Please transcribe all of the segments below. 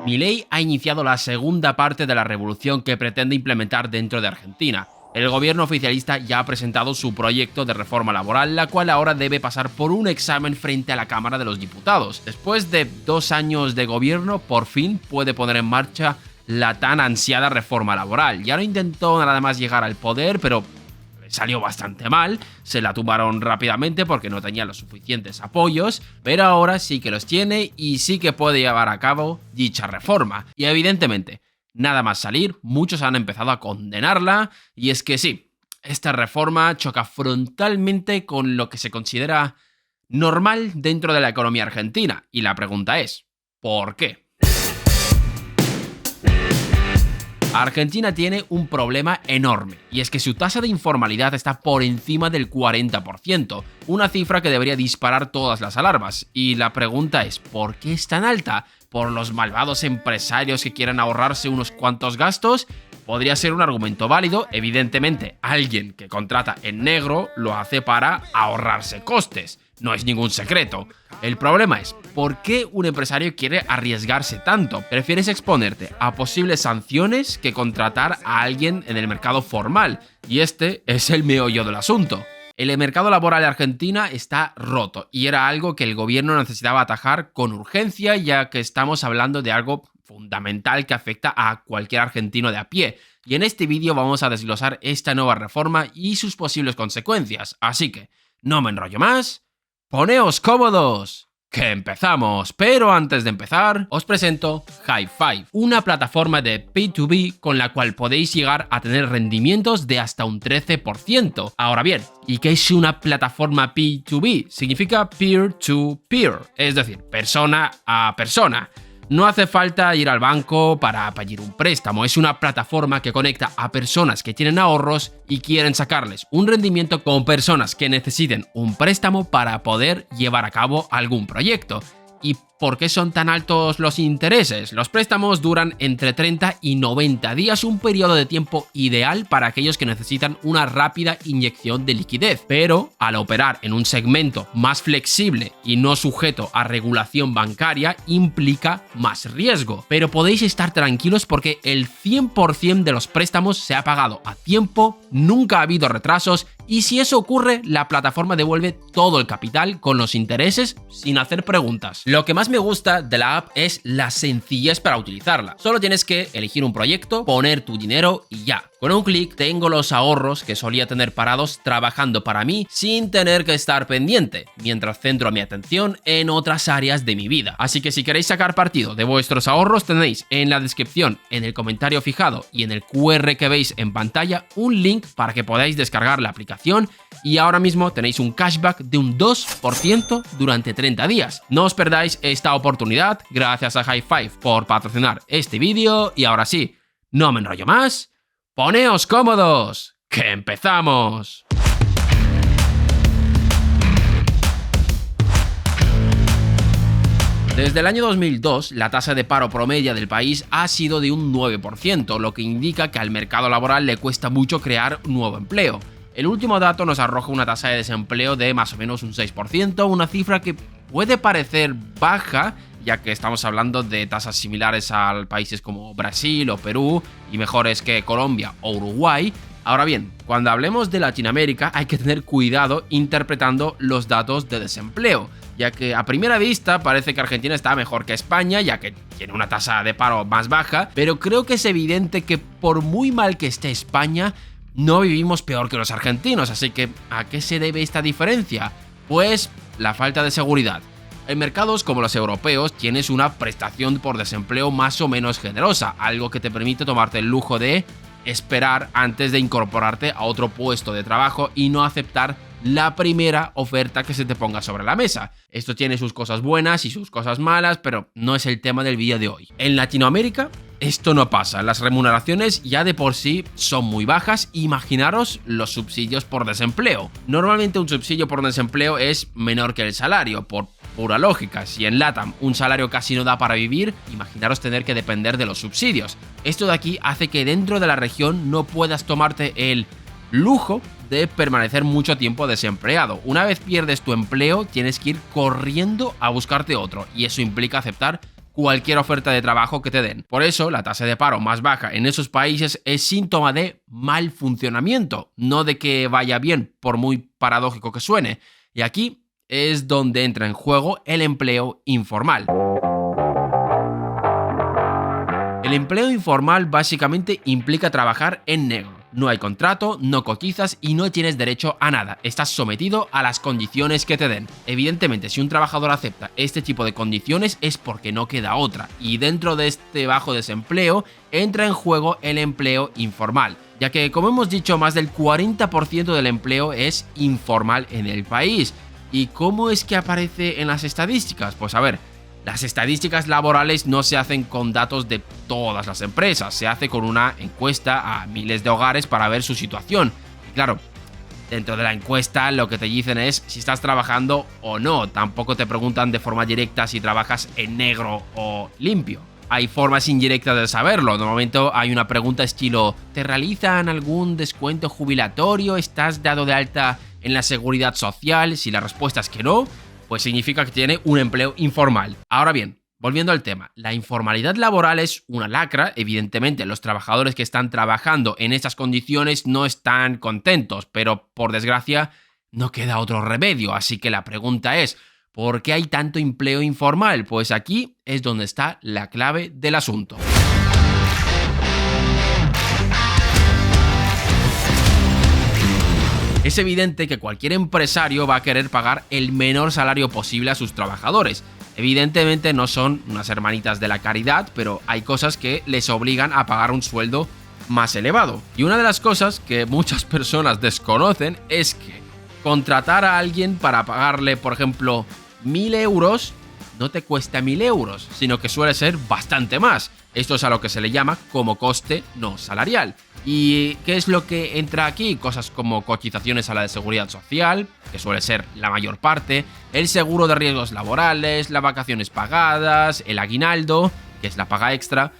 Milei ha iniciado la segunda parte de la revolución que pretende implementar dentro de Argentina. El gobierno oficialista ya ha presentado su proyecto de reforma laboral, la cual ahora debe pasar por un examen frente a la Cámara de los Diputados. Después de 2 años de gobierno, por fin puede poner en marcha la tan ansiada reforma laboral. Ya no intentó nada más llegar al poder, pero salió bastante mal, se la tumbaron rápidamente porque no tenía los suficientes apoyos, pero ahora sí que los tiene y sí que puede llevar a cabo dicha reforma. Y evidentemente, nada más salir, muchos han empezado a condenarla, y es que sí, esta reforma choca frontalmente con lo que se considera normal dentro de la economía argentina, y la pregunta es, ¿por qué? Argentina tiene un problema enorme, y es que su tasa de informalidad está por encima del 40%, una cifra que debería disparar todas las alarmas. Y la pregunta es, ¿por qué es tan alta? ¿Por los malvados empresarios que quieren ahorrarse unos cuantos gastos? Podría ser un argumento válido. Evidentemente, alguien que contrata en negro lo hace para ahorrarse costes. No es ningún secreto. El problema es, ¿por qué un empresario quiere arriesgarse tanto? Prefieres exponerte a posibles sanciones que contratar a alguien en el mercado formal. Y este es el meollo del asunto. El mercado laboral de Argentina está roto y era algo que el gobierno necesitaba atajar con urgencia, ya que estamos hablando de algo fundamental que afecta a cualquier argentino de a pie. Y en este vídeo vamos a desglosar esta nueva reforma y sus posibles consecuencias. Así que, no me enrollo más. ¡Poneos cómodos! ¡Que empezamos! Pero antes de empezar, os presento Hi5, una plataforma de P2B con la cual podéis llegar a tener rendimientos de hasta un 13%. Ahora bien, ¿y qué es una plataforma P2B? Significa peer-to-peer, es decir, persona a persona. No hace falta ir al banco para pedir un préstamo, es una plataforma que conecta a personas que tienen ahorros y quieren sacarles un rendimiento con personas que necesiten un préstamo para poder llevar a cabo algún proyecto. ¿Y por qué son tan altos los intereses? Los préstamos duran entre 30 y 90 días, un periodo de tiempo ideal para aquellos que necesitan una rápida inyección de liquidez. Pero al operar en un segmento más flexible y no sujeto a regulación bancaria, implica más riesgo. Pero podéis estar tranquilos porque el 100% de los préstamos se ha pagado a tiempo, nunca ha habido retrasos, y si eso ocurre, la plataforma devuelve todo el capital con los intereses sin hacer preguntas. Lo que más me gusta de la app es la sencillez para utilizarla. Solo tienes que elegir un proyecto, poner tu dinero y ya. Con un clic tengo los ahorros que solía tener parados trabajando para mí sin tener que estar pendiente, mientras centro mi atención en otras áreas de mi vida. Así que si queréis sacar partido de vuestros ahorros, tenéis en la descripción, en el comentario fijado y en el QR que veis en pantalla un link para que podáis descargar la aplicación, y ahora mismo tenéis un cashback de un 2% durante 30 días. No os perdáis esta oportunidad. Gracias a Hi5 por patrocinar este vídeo, y ahora sí, no me enrollo más. ¡Poneos cómodos! ¡Que empezamos! Desde el año 2002, la tasa de paro promedia del país ha sido de un 9%, lo que indica que al mercado laboral le cuesta mucho crear nuevo empleo. El último dato nos arroja una tasa de desempleo de más o menos un 6%, una cifra que puede parecer baja, ya que estamos hablando de tasas similares a países como Brasil o Perú y mejores que Colombia o Uruguay. Ahora bien, cuando hablemos de Latinoamérica hay que tener cuidado interpretando los datos de desempleo, ya que a primera vista parece que Argentina está mejor que España, ya que tiene una tasa de paro más baja, pero creo que es evidente que por muy mal que esté España, no vivimos peor que los argentinos. Así que, ¿a qué se debe esta diferencia? Pues la falta de seguridad. En mercados como los europeos tienes una prestación por desempleo más o menos generosa, algo que te permite tomarte el lujo de esperar antes de incorporarte a otro puesto de trabajo y no aceptar la primera oferta que se te ponga sobre la mesa. Esto tiene sus cosas buenas y sus cosas malas, pero no es el tema del vídeo de hoy. En Latinoamérica esto no pasa, las remuneraciones ya de por sí son muy bajas. Imaginaros los subsidios por desempleo. Normalmente un subsidio por desempleo es menor que el salario, por pura lógica. Si en LATAM un salario casi no da para vivir, imaginaros tener que depender de los subsidios. Esto de aquí hace que dentro de la región no puedas tomarte el lujo de permanecer mucho tiempo desempleado. Una vez pierdes tu empleo, tienes que ir corriendo a buscarte otro, y eso implica aceptar cualquier oferta de trabajo que te den. Por eso, la tasa de paro más baja en esos países es síntoma de mal funcionamiento, no de que vaya bien, por muy paradójico que suene. Y aquí es donde entra en juego el empleo informal. El empleo informal básicamente implica trabajar en negro. No hay contrato, no cotizas y no tienes derecho a nada. Estás sometido a las condiciones que te den. Evidentemente, si un trabajador acepta este tipo de condiciones es porque no queda otra. Y dentro de este bajo desempleo entra en juego el empleo informal, ya que, como hemos dicho, más del 40% del empleo es informal en el país. ¿Y cómo es que aparece en las estadísticas? Pues a ver, las estadísticas laborales no se hacen con datos de todas las empresas, se hace con una encuesta a miles de hogares para ver su situación. Y claro, dentro de la encuesta lo que te dicen es si estás trabajando o no, tampoco te preguntan de forma directa si trabajas en negro o limpio. Hay formas indirectas de saberlo. Normalmente hay una pregunta estilo: ¿te realizan algún descuento jubilatorio? ¿Estás dado de alta en la seguridad social? Si la respuesta es que no, pues significa que tiene un empleo informal. Ahora bien, volviendo al tema, la informalidad laboral es una lacra. Evidentemente, los trabajadores que están trabajando en estas condiciones no están contentos, pero por desgracia no queda otro remedio. Así que la pregunta es: ¿por qué hay tanto empleo informal? Pues aquí es donde está la clave del asunto. Es evidente que cualquier empresario va a querer pagar el menor salario posible a sus trabajadores. Evidentemente no son unas hermanitas de la caridad, pero hay cosas que les obligan a pagar un sueldo más elevado. Y una de las cosas que muchas personas desconocen es que contratar a alguien para pagarle, por ejemplo, 1.000 euros no te cuesta 1.000 euros, sino que suele ser bastante más. Esto es a lo que se le llama como coste no salarial. ¿Y qué es lo que entra aquí? Cosas como cotizaciones a la de seguridad social, que suele ser la mayor parte, el seguro de riesgos laborales, las vacaciones pagadas, el aguinaldo, que es la paga extra,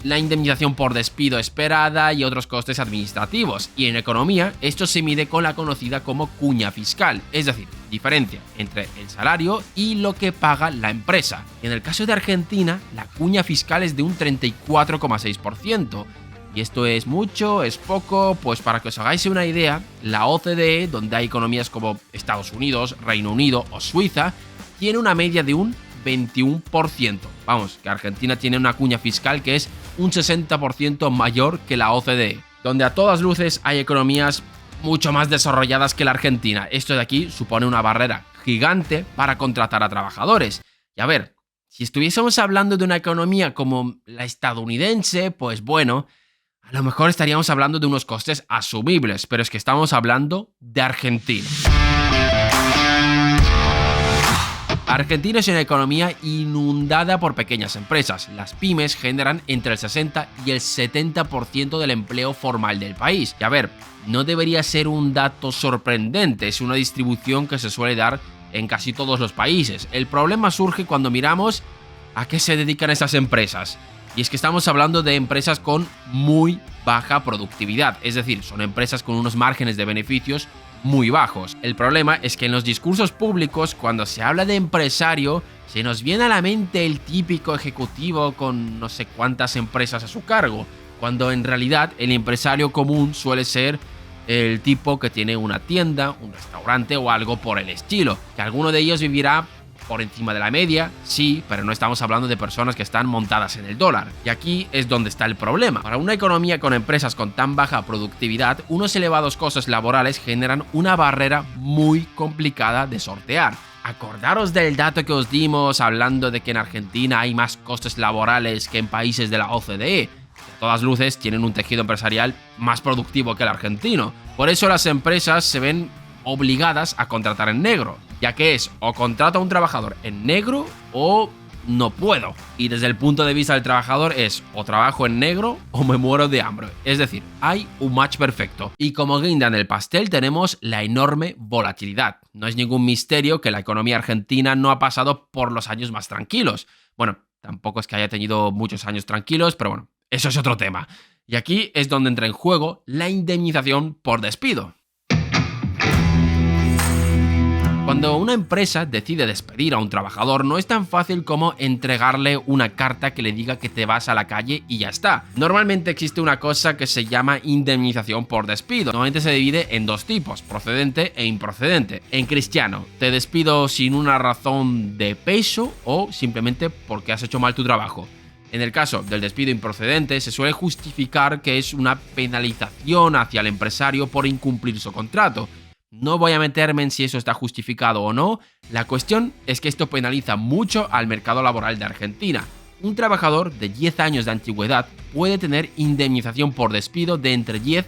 la indemnización por despido esperada y otros costes administrativos. Y en economía, esto se mide con la conocida como cuña fiscal, es decir, diferencia entre el salario y lo que paga la empresa. Y en el caso de Argentina, la cuña fiscal es de un 34,6%. ¿Y esto es mucho? ¿Es poco? Pues para que os hagáis una idea, la OCDE, donde hay economías como Estados Unidos, Reino Unido o Suiza, tiene una media de un 21%. Vamos, que Argentina tiene una cuña fiscal que es un 60% mayor que la OCDE, donde a todas luces hay economías mucho más desarrolladas que la Argentina. Esto de aquí supone una barrera gigante para contratar a trabajadores. Y a ver, si estuviésemos hablando de una economía como la estadounidense, pues bueno, a lo mejor estaríamos hablando de unos costes asumibles, pero es que estamos hablando de Argentina. Argentina es una economía inundada por pequeñas empresas. Las pymes generan entre el 60 y el 70% del empleo formal del país. Y a ver, no debería ser un dato sorprendente, es una distribución que se suele dar en casi todos los países. El problema surge cuando miramos a qué se dedican estas empresas. Y es que estamos hablando de empresas con muy baja productividad, es decir, son empresas con unos márgenes de beneficios muy bajos. El problema es que en los discursos públicos, cuando se habla de empresario, se nos viene a la mente el típico ejecutivo con no sé cuántas empresas a su cargo, cuando en realidad el empresario común suele ser el tipo que tiene una tienda, un restaurante o algo por el estilo, que alguno de ellos vivirá por encima de la media, sí, pero no estamos hablando de personas que están montadas en el dólar. Y aquí es donde está el problema. Para una economía con empresas con tan baja productividad, unos elevados costes laborales generan una barrera muy complicada de sortear. Acordaros del dato que os dimos hablando de que en Argentina hay más costes laborales que en países de la OCDE. A todas luces tienen un tejido empresarial más productivo que el argentino. Por eso las empresas se ven obligadas a contratar en negro, ya que es o contrato a un trabajador en negro o no puedo. Y desde el punto de vista del trabajador es o trabajo en negro o me muero de hambre. Es decir, hay un match perfecto. Y como guinda en el pastel tenemos la enorme volatilidad. No es ningún misterio que la economía argentina no ha pasado por los años más tranquilos. Bueno, tampoco es que haya tenido muchos años tranquilos, pero bueno, eso es otro tema. Y aquí es donde entra en juego la indemnización por despido. Cuando una empresa decide despedir a un trabajador, no es tan fácil como entregarle una carta que le diga que te vas a la calle y ya está. Normalmente existe una cosa que se llama indemnización por despido. Normalmente se divide en dos tipos, procedente e improcedente. En cristiano, te despido sin una razón de peso o simplemente porque has hecho mal tu trabajo. En el caso del despido improcedente, se suele justificar que es una penalización hacia el empresario por incumplir su contrato. No voy a meterme en si eso está justificado o no, la cuestión es que esto penaliza mucho al mercado laboral de Argentina. Un trabajador de 10 años de antigüedad puede tener indemnización por despido de entre 10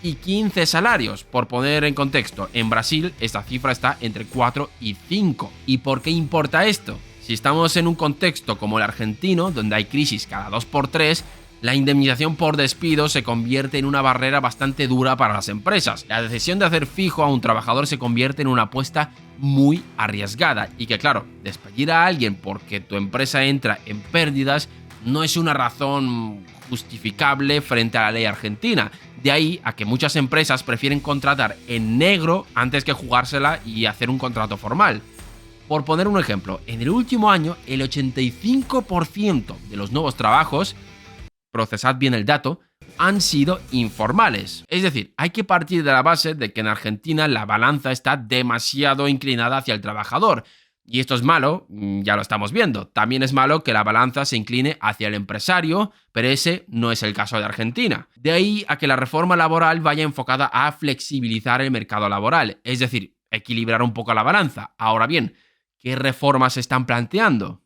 y 15 salarios. Por poner en contexto, en Brasil esta cifra está entre 4 y 5. ¿Y por qué importa esto? Si estamos en un contexto como el argentino, donde hay crisis cada 2×3, la indemnización por despido se convierte en una barrera bastante dura para las empresas. La decisión de hacer fijo a un trabajador se convierte en una apuesta muy arriesgada y que, claro, despedir a alguien porque tu empresa entra en pérdidas no es una razón justificable frente a la ley argentina. De ahí a que muchas empresas prefieren contratar en negro antes que jugársela y hacer un contrato formal. Por poner un ejemplo, en el último año el 85% de los nuevos trabajos, procesad bien el dato, han sido informales. Es decir, hay que partir de la base de que en Argentina la balanza está demasiado inclinada hacia el trabajador. Y esto es malo, ya lo estamos viendo. También es malo que la balanza se incline hacia el empresario, pero ese no es el caso de Argentina. De ahí a que la reforma laboral vaya enfocada a flexibilizar el mercado laboral, es decir, equilibrar un poco la balanza. Ahora bien, ¿qué reformas se están planteando?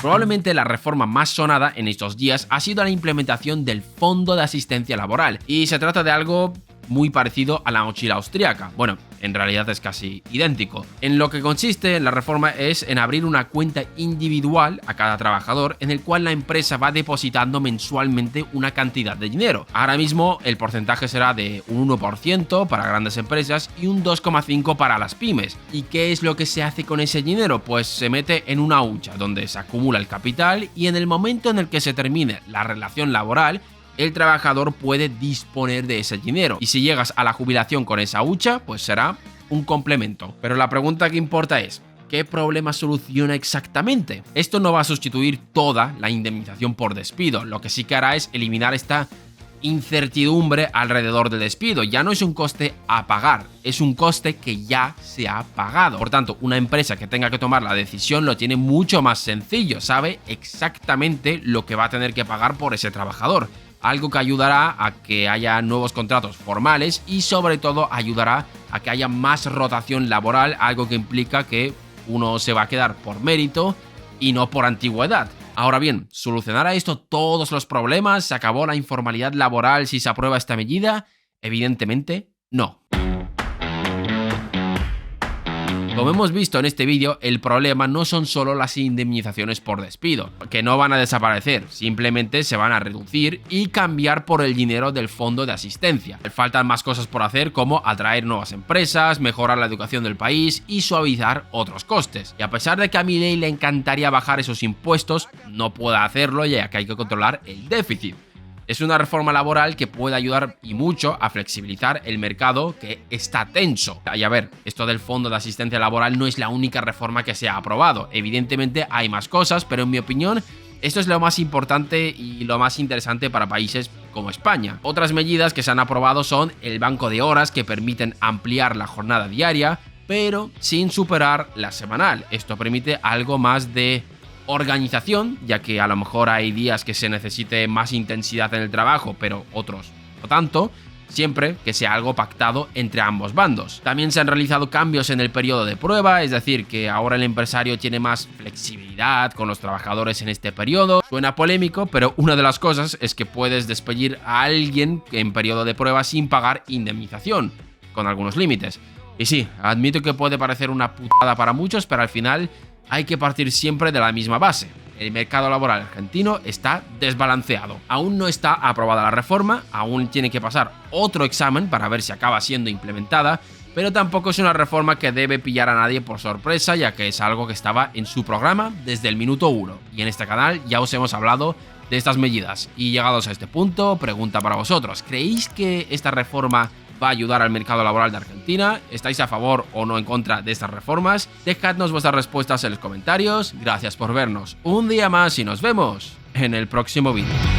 Probablemente la reforma más sonada en estos días ha sido la implementación del Fondo de Asistencia Laboral, y se trata de algo muy parecido a la mochila austríaca. Bueno, en realidad es casi idéntico. En lo que consiste la reforma es en abrir una cuenta individual a cada trabajador en el cual la empresa va depositando mensualmente una cantidad de dinero. Ahora mismo el porcentaje será de un 1% para grandes empresas y un 2,5% para las pymes. ¿Y qué es lo que se hace con ese dinero? Pues se mete en una hucha donde se acumula el capital y en el momento en el que se termine la relación laboral, el trabajador puede disponer de ese dinero. Y si llegas a la jubilación con esa hucha, pues será un complemento. Pero la pregunta que importa es, ¿qué problema soluciona exactamente? Esto no va a sustituir toda la indemnización por despido. Lo que sí que hará es eliminar esta incertidumbre alrededor del despido. Ya no es un coste a pagar, es un coste que ya se ha pagado. Por tanto, una empresa que tenga que tomar la decisión lo tiene mucho más sencillo. Sabe exactamente lo que va a tener que pagar por ese trabajador. Algo que ayudará a que haya nuevos contratos formales y sobre todo ayudará a que haya más rotación laboral, algo que implica que uno se va a quedar por mérito y no por antigüedad. Ahora bien, ¿solucionará esto todos los problemas? ¿Se acabó la informalidad laboral si se aprueba esta medida? Evidentemente, no. Como hemos visto en este vídeo, el problema no son solo las indemnizaciones por despido, que no van a desaparecer, simplemente se van a reducir y cambiar por el dinero del fondo de asistencia. Faltan más cosas por hacer, como atraer nuevas empresas, mejorar la educación del país y suavizar otros costes. Y a pesar de que a Milei le encantaría bajar esos impuestos, no puede hacerlo ya que hay que controlar el déficit. Es una reforma laboral que puede ayudar y mucho a flexibilizar el mercado que está tenso. Y a ver, esto del Fondo de Asistencia Laboral no es la única reforma que se ha aprobado. Evidentemente hay más cosas, pero en mi opinión esto es lo más importante y lo más interesante para países como España. Otras medidas que se han aprobado son el banco de horas, que permiten ampliar la jornada diaria, pero sin superar la semanal. Esto permite algo más de organización, ya que a lo mejor hay días que se necesite más intensidad en el trabajo, pero otros no tanto, siempre que sea algo pactado entre ambos bandos. También se han realizado cambios en el periodo de prueba, es decir, que ahora el empresario tiene más flexibilidad con los trabajadores en este periodo. Suena polémico, pero una de las cosas es que puedes despedir a alguien en periodo de prueba sin pagar indemnización, con algunos límites. Y sí, admito que puede parecer una putada para muchos, pero al final hay que partir siempre de la misma base. El mercado laboral argentino está desbalanceado. Aún no está aprobada la reforma, aún tiene que pasar otro examen para ver si acaba siendo implementada, pero tampoco es una reforma que debe pillar a nadie por sorpresa, ya que es algo que estaba en su programa desde el minuto 1. Y en este canal ya os hemos hablado de estas medidas. Y llegados a este punto, pregunta para vosotros: ¿creéis que esta reforma va a ayudar al mercado laboral de Argentina? ¿Estáis a favor o no en contra de estas reformas? Dejadnos vuestras respuestas en los comentarios. Gracias por vernos un día más y nos vemos en el próximo vídeo.